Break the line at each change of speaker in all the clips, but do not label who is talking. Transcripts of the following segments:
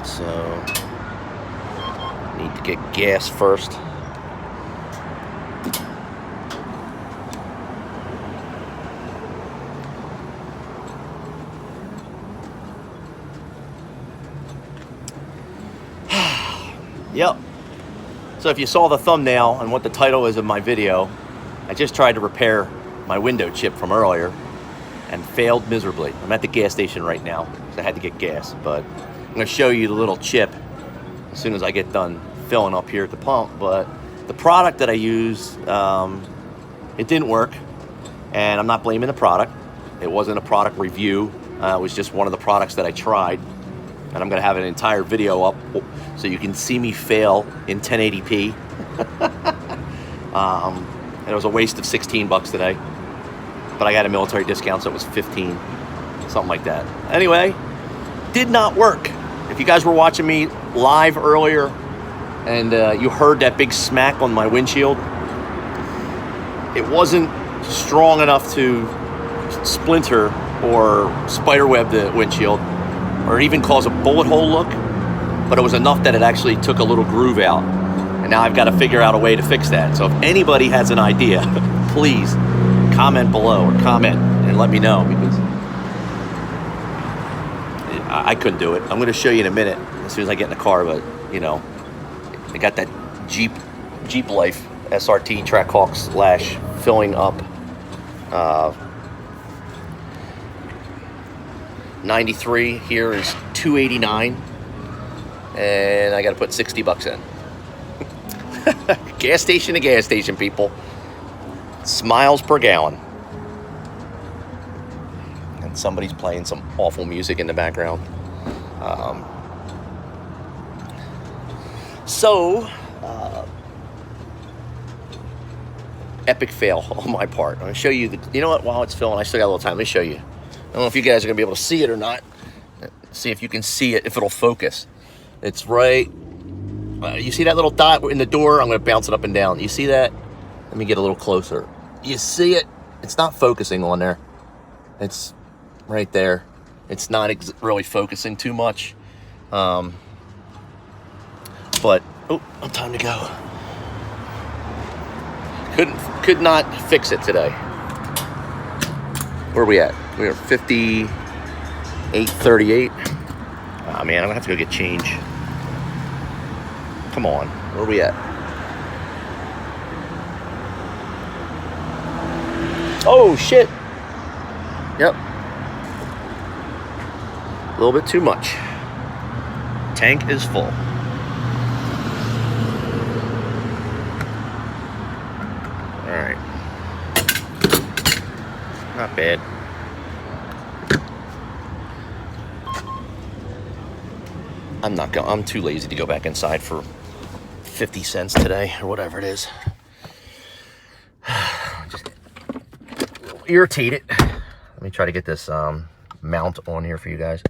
So need to get gas first. Yep. So if you saw the thumbnail and what the title is of my video, I just tried to repair my window chip from earlier and failed miserably. I'm at the gas station right now, so I had to get gas, but I'm going to show you the little chip as soon as I get done filling up here at the pump. But the product that I used, it didn't work, and I'm not blaming the product. It wasn't a product review. It was just one of the products that I tried, and I'm going to have an entire video up so you can see me fail in 1080p. And it was a waste of 16 bucks today, but I got a military discount, so it was 15, something like that. Anyway, did not work. If you guys were watching me live earlier and you heard that big smack on my windshield, it wasn't strong enough to splinter or spiderweb the windshield or even cause a bullet hole look, but it was enough that it actually took a little groove out. And now I've got to figure out a way to fix that. So if anybody has an idea, please comment below or comment and let me know, because I couldn't do it. I'm going to show you in a minute as soon as I get in the car, but you know, I got that Jeep Life SRT Trackhawk slash filling up 93. Here is 289, and I got to put 60 bucks in. Gas station to gas station, people. Smiles per gallon. And somebody's playing some awful music in the background. Epic fail on my part. I'm gonna show you you know what, while it's filling, I still got a little time. Let me show you. I don't know if you guys are gonna be able to see it or not. See if you can see it, if it'll focus. It's right, you see that little dot in the door? I'm gonna bounce it up and down. You see that? Let me get a little closer. You see it? It's not focusing on there. It's right there. It's not really focusing too much. But, oh, time to go. Could not fix it today. Where are we at? We are 58.38. Oh man, I'm gonna have to go get change. Come on, where are we at? Oh shit. Yep. A little bit too much. Tank is full. All right. Not bad. I'm too lazy to go back inside for 50 cents today or whatever it is. Just irritated. Let me try to get this mount on here for you guys.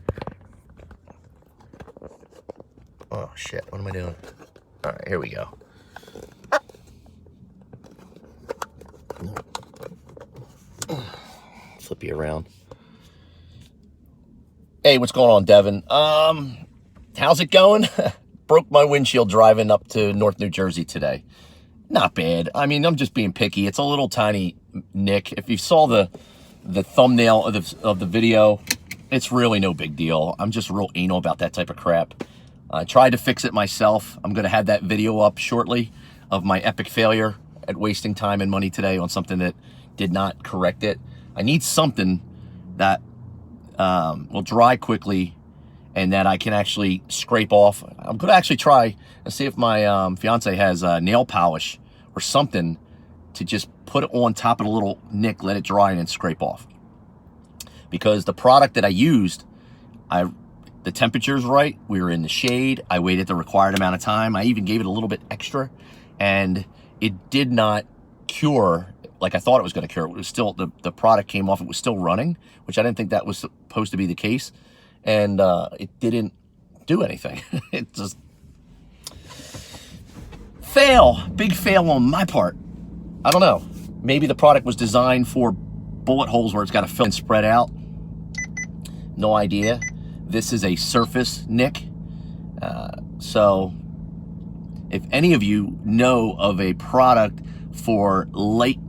Oh shit, what am I doing? All right, here we go. Flip you around. Hey, what's going on, Devin? How's it going? Broke my windshield driving up to North New Jersey today. Not bad. I mean, I'm just being picky. It's a little tiny nick. If you saw the thumbnail of the video, it's really no big deal. I'm just real anal about that type of crap. I tried to fix it myself. I'm going to have that video up shortly of my epic failure at wasting time and money today on something that did not correct it. I need something that will dry quickly and that I can actually scrape off. I'm going to actually try and see if my fiance has nail polish or something to just put it on top of the little nick, let it dry, and then scrape off. Because the product that I used, the temperature's right. We were in the shade. I waited the required amount of time. I even gave it a little bit extra, and it did not cure like I thought it was going to cure. It was still, the product came off. It was still running, which I didn't think that was supposed to be the case. And it didn't do anything. It just big fail on my part. I don't know. Maybe the product was designed for bullet holes where it's got to fill and spread out. No idea. This is a surface nick. So if any of you know of a product for light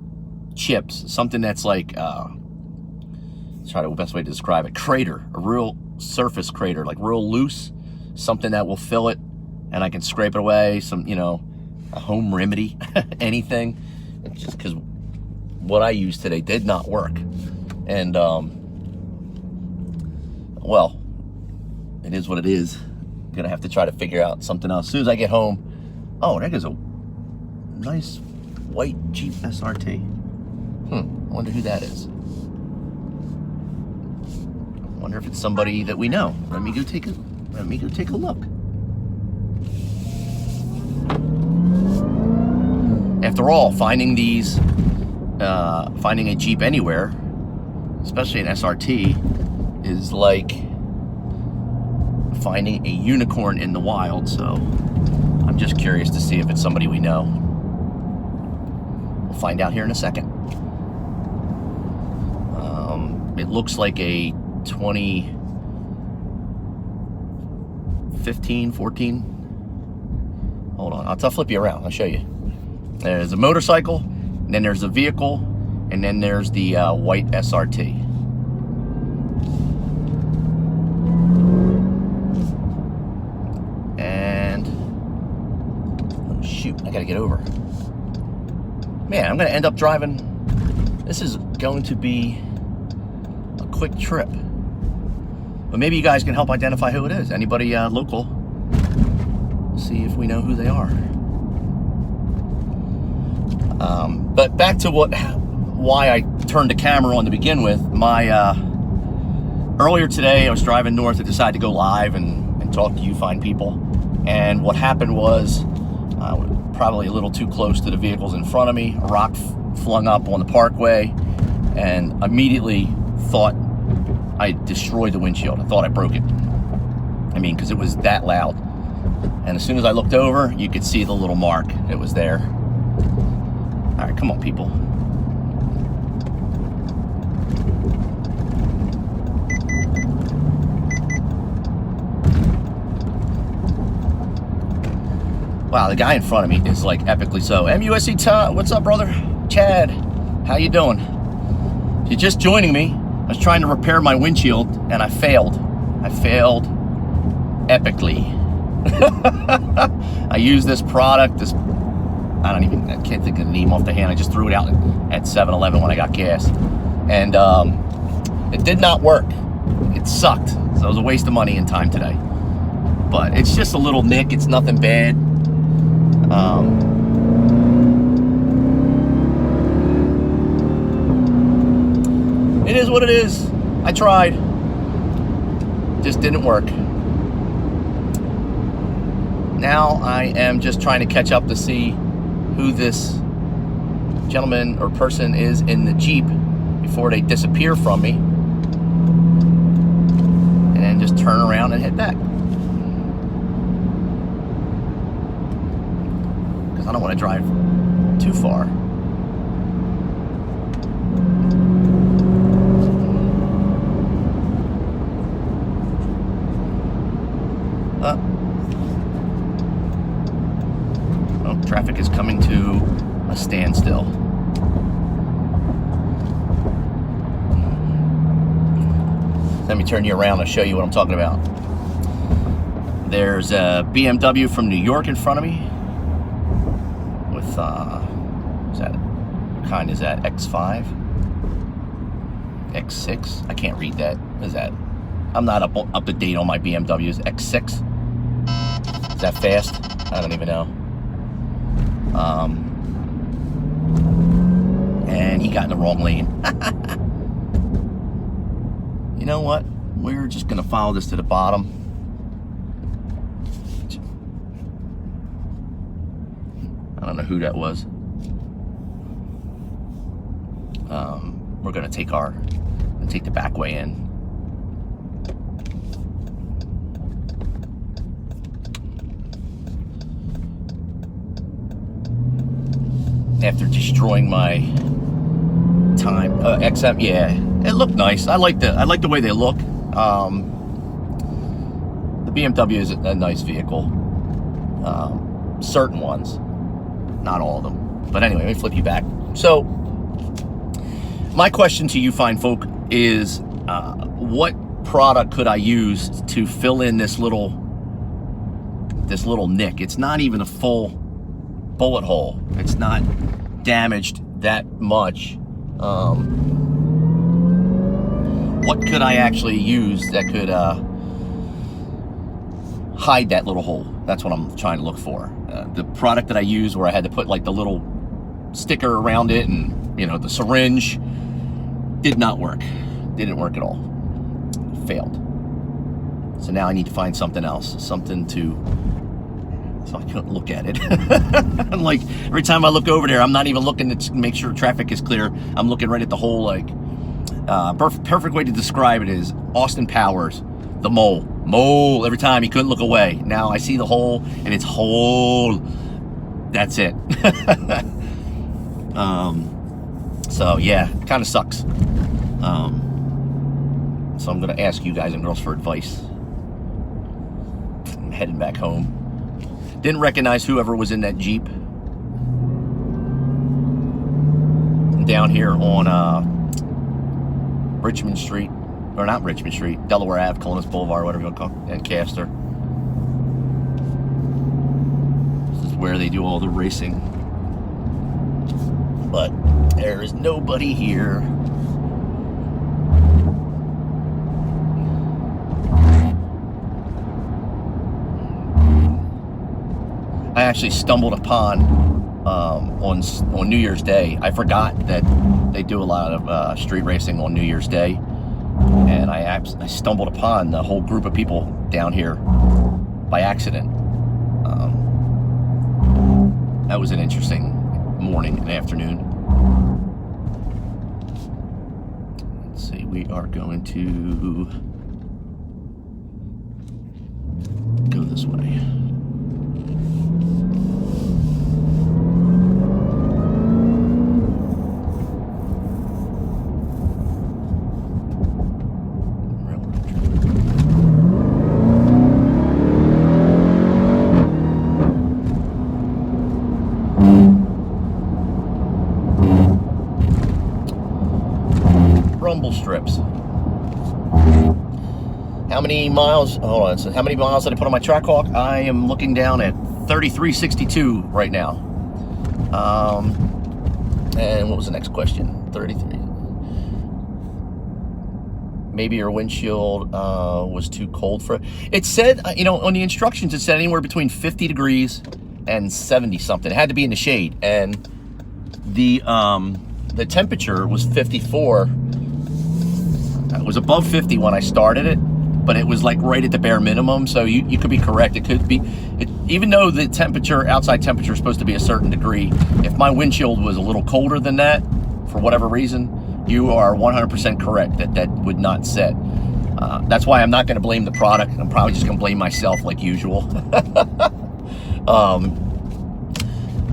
chips, something that's like, try the best way to describe it, crater, a real surface crater, like real loose, something that will fill it and I can scrape it away, some, you know, a home remedy, anything. It's just because what I used today did not work. And, well, it is what it is. Gonna have to try to figure out something else. As soon as I get home, oh, there goes a nice white Jeep SRT. I wonder who that is. I wonder if it's somebody that we know. Let me go take a look. After all, finding these, finding a Jeep anywhere, especially an SRT, is like finding a unicorn in the wild. So I'm just curious to see if it's somebody we know. We'll find out here in a second. It looks like a 2015, 14. Hold on, I'll flip you around. I'll show you. There's a motorcycle, and then there's a vehicle, and then there's the white SRT. And oh shoot, I gotta get over. Man, I'm gonna end up driving. This is going to be a quick trip. But maybe you guys can help identify who it is. Anybody local? See if we know who they are. But back to why I turned the camera on to begin with. Earlier today, I was driving north. I decided to go live and talk to you fine people. And what happened was, probably a little too close to the vehicles in front of me. A rock flung up on the parkway, and immediately thought I destroyed the windshield. I thought I broke it. I mean, because it was that loud. And as soon as I looked over, you could see the little mark. It was there. All right, come on, people. Wow, the guy in front of me is like epically so. MUSC Tom, what's up, brother? Chad, how you doing? If you're just joining me, I was trying to repair my windshield and I failed. I failed epically. I used this product, I can't think of the name off the hand. I just threw it out at 7-Eleven when I got gas. And it did not work. It sucked. So it was a waste of money and time today. But it's just a little nick. It's nothing bad. It is what it is. I tried. Just didn't work. Now I am just trying to catch up to see who this gentleman or person is in the Jeep before they disappear from me, and then just turn around and head back, because I don't want to drive too far. Traffic is coming to a standstill. Let me turn you around and show you what I'm talking about. There's a BMW from New York in front of me with, what kind is that? X5? X6? I can't read that. What is that? I'm not up to date on my BMWs. X6? Is that fast? I don't even know. And he got in the wrong lane. You know what? We're just gonna follow this to the bottom. I don't know who that was. We're gonna take the back way in. After destroying my time, XM, yeah, it looked nice. I like the way they look. The The BMW is a nice vehicle. Certain ones, not all of them. But anyway, let me flip you back. So, my question to you fine folk is, what product could I use to fill in this little nick? It's not even a full bullet hole. It's not damaged that much. What could I actually use that could hide that little hole? That's what I'm trying to look for. The product that I used, where I had to put like the little sticker around it and, you know, the syringe, did not work. Didn't work at all. Failed. So now I need to find something else, something to, so I couldn't look at it. I'm like, every time I look over there, I'm not even looking to make sure traffic is clear. I'm looking right at the hole. Like, perfect way to describe it is Austin Powers, the mole. Every time he couldn't look away. Now I see the hole, and it's hole. That's it. So yeah, kind of sucks. So I'm gonna ask you guys and girls for advice. I'm heading back home. Didn't recognize whoever was in that Jeep down here on Richmond Street, or not Richmond Street, Delaware Ave, Columbus Boulevard, whatever you want to call it, and Castor. This is where they do all the racing. But there is nobody here. I actually stumbled upon on New Year's Day. I forgot that they do a lot of street racing on New Year's Day, and I stumbled upon the whole group of people down here by accident. That was an interesting morning and afternoon. Let's see, we are going to go this way. Rumble strips. How many miles? Hold on. So how many miles did I put on my Trackhawk? I am looking down at 3362 right now. And what was the next question? 33. Maybe your windshield was too cold for it. It said, you know, on the instructions, it said anywhere between 50 degrees and 70 something. It had to be in the shade, and the temperature was 54. It was above 50 when I started it, but it was like right at the bare minimum. So you could be correct. It could be, even though the temperature, outside temperature, is supposed to be a certain degree, if my windshield was a little colder than that, for whatever reason, you are 100% correct that would not set. That's why I'm not going to blame the product. I'm probably just going to blame myself like usual.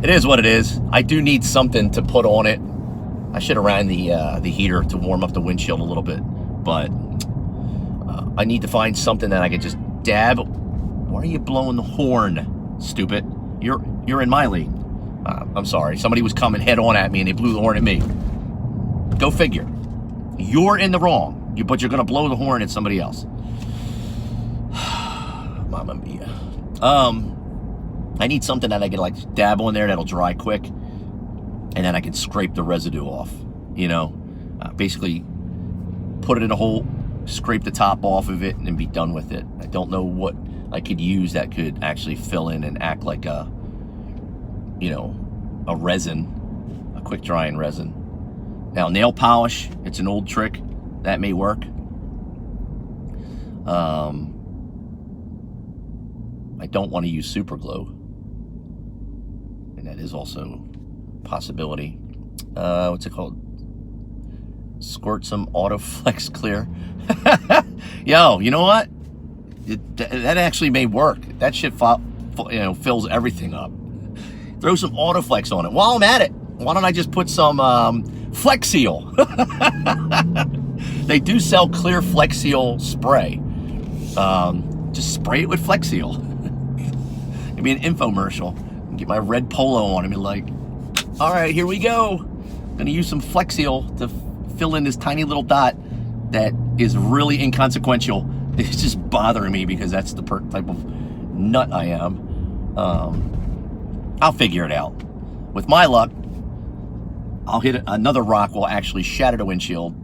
It is what it is. I do need something to put on it. I should have ran the heater to warm up the windshield a little bit, but I need to find something that I could just dab. Why are you blowing the horn, stupid? You're in my lane. I'm sorry. Somebody was coming head on at me and they blew the horn at me. Go figure. You're in the wrong, but you're gonna blow the horn at somebody else. Mamma mia. I need something that I can like dab on there that'll dry quick, and then I can scrape the residue off. You know, basically put it in a hole, scrape the top off of it, and be done with it. I don't know what I could use that could actually fill in and act like a, you know, a resin, a quick drying resin. Now, nail polish, it's an old trick. That may work. I don't want to use super glue, and that is also a possibility. What's it called? Squirt some Autoflex Clear. Yo, you know what? That actually may work. That shit fills everything up. Throw some Autoflex on it. While I'm at it, why don't I just put some Flex Seal? They do sell clear Flex Seal spray. just spray it with Flex Seal. It'd be an infomercial. Get my red polo on and be like, all right, here we go. I'm gonna use some Flex Seal to fill in this tiny little dot that is really inconsequential. It's just bothering me because that's the type of nut I am. I'll figure it out. With my luck, I'll hit another rock will actually shatter the windshield.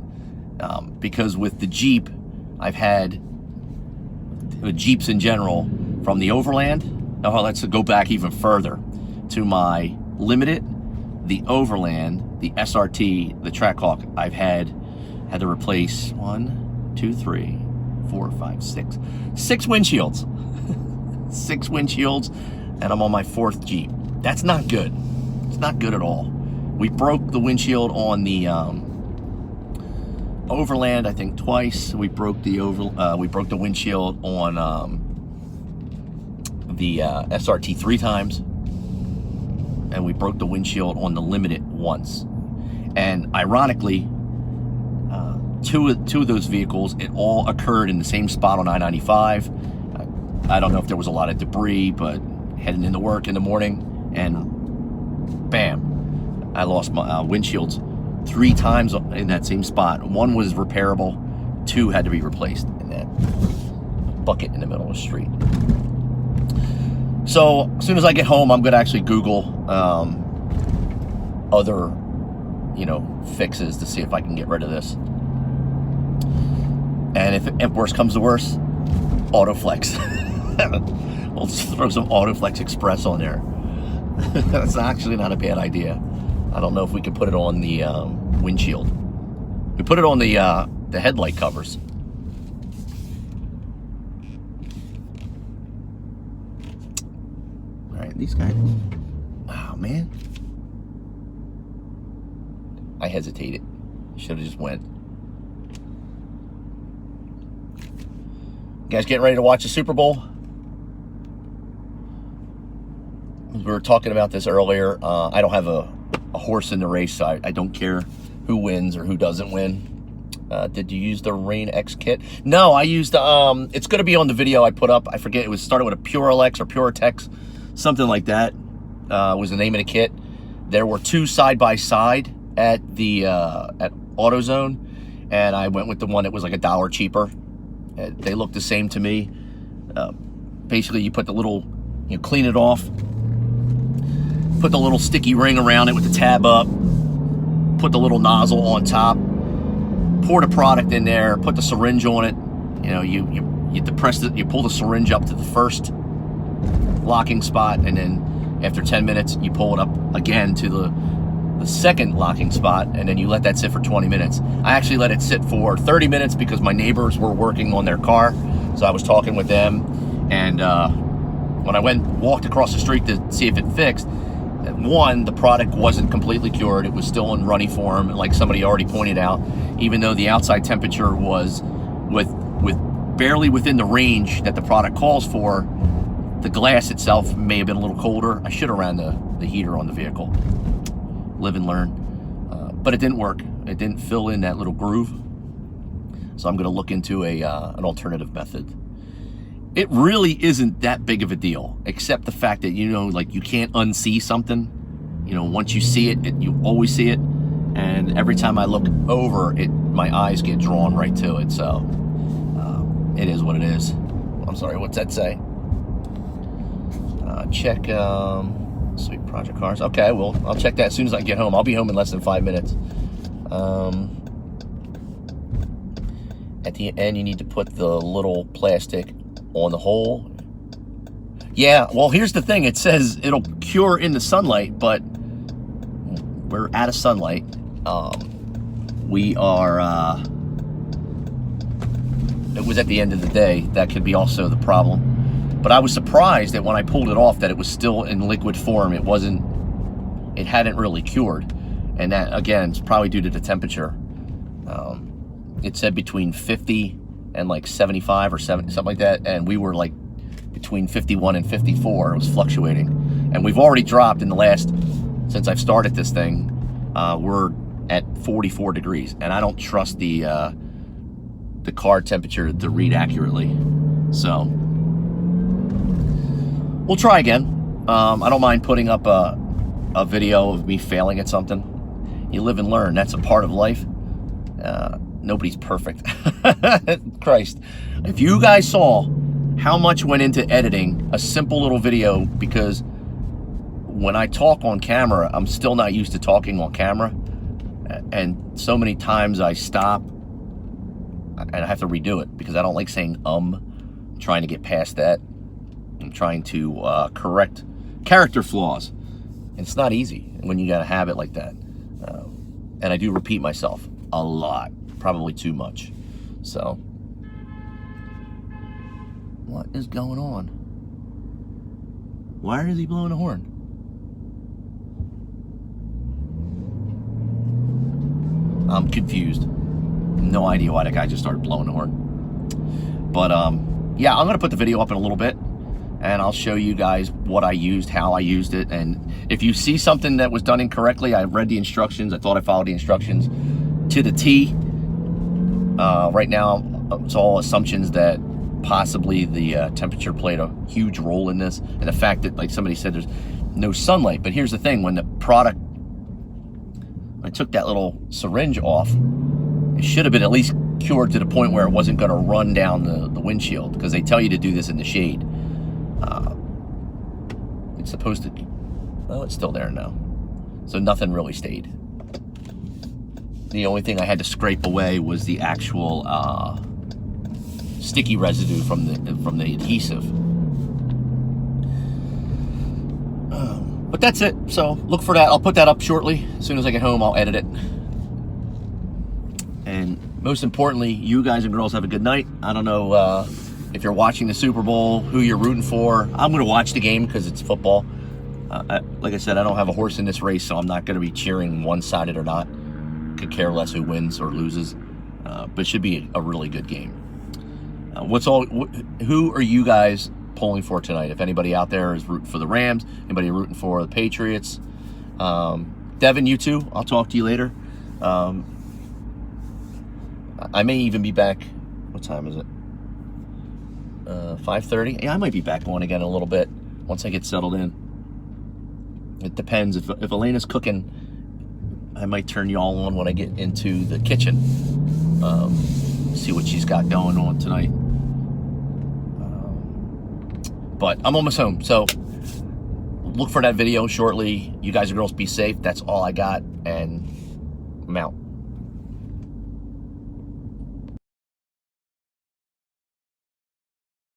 Because with the Jeep, I've had with Jeeps in general, from the Overland. Now let's go back even further to my Limited, the Overland, the SRT, the Trackhawk. I've had to replace 1, 2, 3, 4, 5, 6 windshields. 6 windshields, and I'm on my 4th Jeep. That's not good. It's not good at all. We broke the windshield on the Overland, I think twice. We broke the windshield on the SRT 3 times, and we broke the windshield on the Limited once. And ironically, two of those vehicles, it all occurred in the same spot on I-95. I don't know if there was a lot of debris, but heading into work in the morning, and bam, I lost my windshields 3 times in that same spot. 1 was repairable, 2 had to be replaced in that bucket in the middle of the street. So as soon as I get home, I'm gonna actually Google other, fixes to see if I can get rid of this. And if worse comes to worse, Autoflex. We'll just throw some Autoflex Express on there. That's actually not a bad idea. I don't know if we could put it on the windshield. We put it on the headlight covers. All right, these guys. Oh man, I hesitated. Should have just went. You guys getting ready to watch the Super Bowl? We were talking about this earlier. I don't have a horse in the race, so I don't care who wins or who doesn't win. Did you use the Rain X kit? No, I used, it's going to be on the video I put up. I forget, it was started with a Purelex or Puretex, something like that was the name of the kit. There were 2 side by side at the at AutoZone, and I went with the one that was like $1 cheaper. They look the same to me. Basically, you put the little, you clean it off, put the little sticky ring around it with the tab up, put the little nozzle on top, pour the product in there, put the syringe on it. You depress it, you pull the syringe up to the first locking spot, and then after 10 minutes, you pull it up again to the second locking spot, and then you let that sit for 20 minutes. I actually let it sit for 30 minutes because my neighbors were working on their car, so I was talking with them, and when I walked across the street to see if it fixed, 1, the product wasn't completely cured. It was still in runny form, like somebody already pointed out, even though the outside temperature was with barely within the range that the product calls for. The glass itself may have been a little colder. I should have ran the heater on the vehicle. Live and learn. But it didn't work. It didn't fill in that little groove. So I'm going to look into an alternative method. It really isn't that big of a deal, except the fact that, you can't unsee something. Once you see it, you always see it. And every time I look over it, my eyes get drawn right to it. So it is what it is. I'm sorry, what's that say? Check sweet project cars. Okay, well, I'll check that as soon as I get home. I'll be home in less than 5 minutes. At the end, you need to put the little plastic on the hole. Yeah, well, here's the thing. It says it'll cure in the sunlight, but we're out of sunlight. We are, it was at the end of the day. That could be also the problem. But I was surprised that when I pulled it off that it was still in liquid form. It hadn't really cured. And that, again, is probably due to the temperature. It said between 50 and like 75 or 70, something like that. And we were like between 51 and 54. It was fluctuating. And we've already dropped in the last, since I've started this thing, we're at 44 degrees. And I don't trust the car temperature to read accurately. So we'll try again. I don't mind putting up a video of me failing at something. You live and learn. That's a part of life. Nobody's perfect. Christ. If you guys saw how much went into editing a simple little video, because when I talk on camera, I'm still not used to talking on camera. And so many times I stop and I have to redo it because I don't like saying I'm trying to get past that. I'm trying to correct character flaws. And it's not easy when you got a habit like that. And I do repeat myself a lot, probably too much. So, what is going on? Why is he blowing a horn? I'm confused. No idea why that guy just started blowing the horn. But, yeah, I'm going to put the video up in a little bit. And I'll show you guys what I used, how I used it. And if you see something that was done incorrectly, I read the instructions. I thought I followed the instructions to the T. Right now, it's all assumptions that possibly the temperature played a huge role in this. And the fact that, like somebody said, there's no sunlight. But here's the thing. When the product, I took that little syringe off, it should have been at least cured to the point where it wasn't going to run down the windshield, because they tell you to do this in the shade. It's supposed to, well, it's still there now. So nothing really stayed. The only thing I had to scrape away was the actual sticky residue from the adhesive. But that's it. So look for that. I'll put that up shortly. As soon as I get home, I'll edit it. And most importantly, you guys and girls have a good night. I don't know if you're watching the Super Bowl, who you're rooting for. I'm going to watch the game because it's football. Like I said, I don't have a horse in this race, so I'm not going to be cheering one-sided or not. Could care less who wins or loses. But it should be a really good game. Who are you guys pulling for tonight? If anybody out there is rooting for the Rams, anybody rooting for the Patriots, Devin, you too. I'll talk to you later. I may even be back. What time is it? 5:30. Yeah, I might be back on again in a little bit once I get settled in. It depends. If Elena's cooking, I might turn y'all on when I get into the kitchen. See what she's got going on tonight. But I'm almost home, so look for that video shortly. You guys and girls be safe. That's all I got, and I'm out.